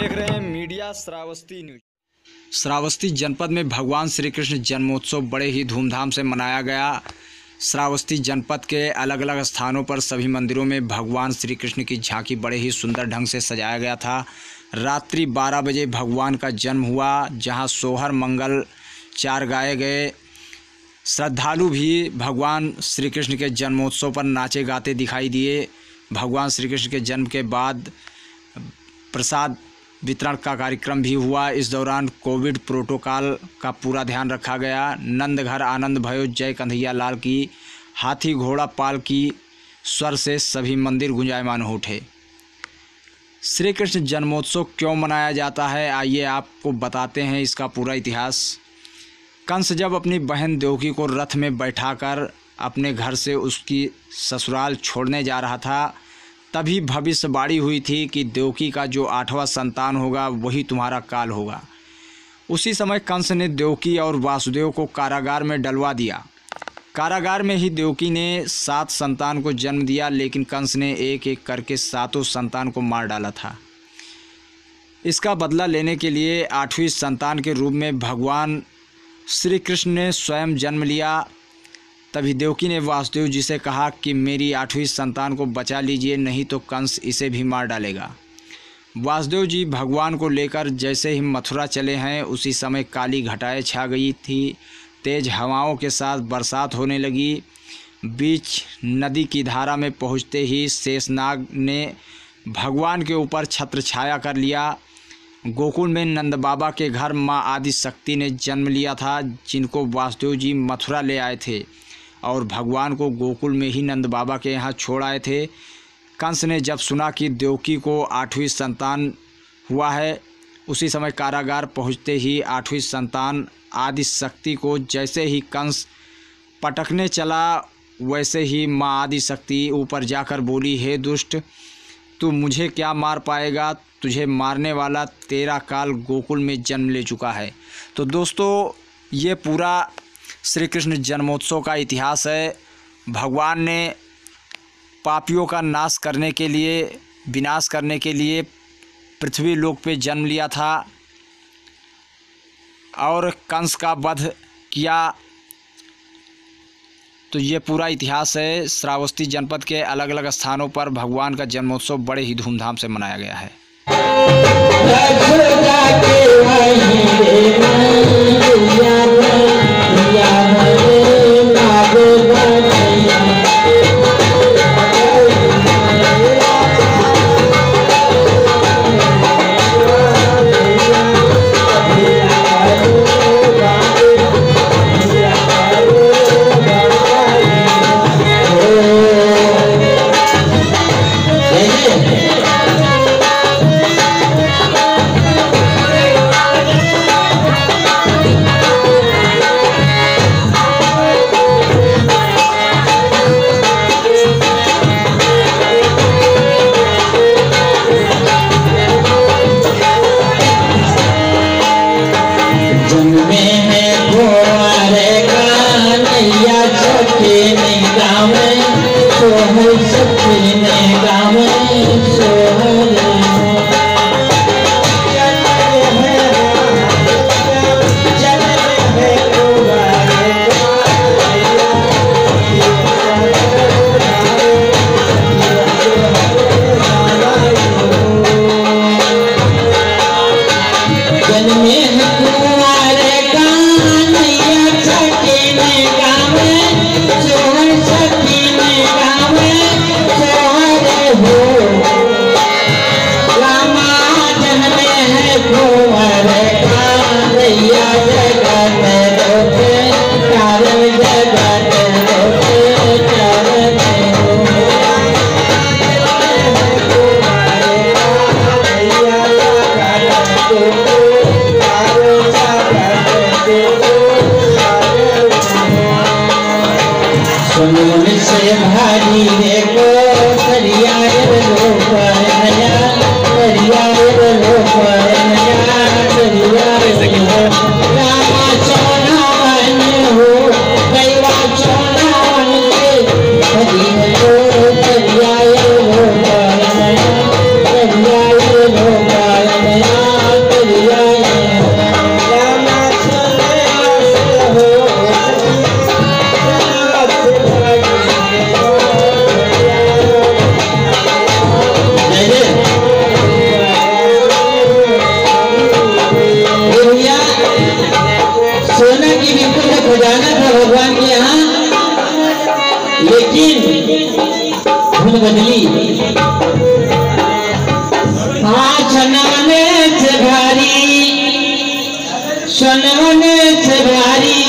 देख रहे हैं मीडिया श्रावस्ती न्यूज। श्रावस्ती जनपद में भगवान श्री कृष्ण जन्मोत्सव बड़े ही धूमधाम से मनाया गया। श्रावस्ती जनपद के अलग अलग स्थानों पर सभी मंदिरों में भगवान श्री कृष्ण की झांकी बड़े ही सुंदर ढंग से सजाया गया था। रात्रि 12 बजे भगवान का जन्म हुआ, जहां सोहर मंगल 4 गाए गए। श्रद्धालु भी भगवान श्री कृष्ण के जन्मोत्सव पर नाचे गाते दिखाई दिए। भगवान श्री कृष्ण के जन्म के बाद प्रसाद वितरण का कार्यक्रम भी हुआ। इस दौरान कोविड प्रोटोकॉल का पूरा ध्यान रखा गया। नंद घर आनंद भयो जय कन्हैया लाल की हाथी घोड़ा पाल की स्वर से सभी मंदिर गुंजायमान हो उठे। श्री कृष्ण जन्मोत्सव क्यों मनाया जाता है, आइए आपको बताते हैं इसका पूरा इतिहास। कंस जब अपनी बहन देवकी को रथ में बैठाकर अपने घर से उसकी ससुराल छोड़ने जा रहा था, तभी भविष्यवाणी हुई थी कि देवकी का जो 8वां संतान होगा वही तुम्हारा काल होगा। उसी समय कंस ने देवकी और वासुदेव को कारागार में डलवा दिया। कारागार में ही देवकी ने 7 संतान को जन्म दिया, लेकिन कंस ने एक एक करके 7 संतान को मार डाला था। इसका बदला लेने के लिए 8वीं संतान के रूप में भगवान श्री कृष्ण ने स्वयं जन्म लिया। तभी देवकी ने वासुदेव जी से कहा कि मेरी 8वीं संतान को बचा लीजिए, नहीं तो कंस इसे भी मार डालेगा। वासुदेव जी भगवान को लेकर जैसे ही मथुरा चले हैं, उसी समय काली घटाएं छा गई थी। तेज हवाओं के साथ बरसात होने लगी। बीच नदी की धारा में पहुंचते ही शेषनाग ने भगवान के ऊपर छत्र छाया कर लिया। गोकुल में नंद बाबा के घर माँ आदि शक्ति ने जन्म लिया था, जिनको वासुदेव जी मथुरा ले आए थे और भगवान को गोकुल में ही नंद बाबा के यहाँ छोड़ आए थे। कंस ने जब सुना कि देवकी को 8वीं संतान हुआ है, उसी समय कारागार पहुँचते ही 8वीं संतान आदि शक्ति को जैसे ही कंस पटकने चला, वैसे ही माँ आदि शक्ति ऊपर जाकर बोली, हे दुष्ट, तू मुझे क्या मार पाएगा? तुझे मारने वाला तेरा काल गोकुल में जन्म ले चुका है। तो दोस्तों, ये पूरा श्री कृष्ण जन्मोत्सव का इतिहास है। भगवान ने पापियों का नाश करने के लिए, विनाश करने के लिए पृथ्वी लोक पे जन्म लिया था और कंस का वध किया। तो ये पूरा इतिहास है। श्रावस्ती जनपद के अलग अलग स्थानों पर भगवान का जन्मोत्सव बड़े ही धूमधाम से मनाया गया है। सोनवने से भारी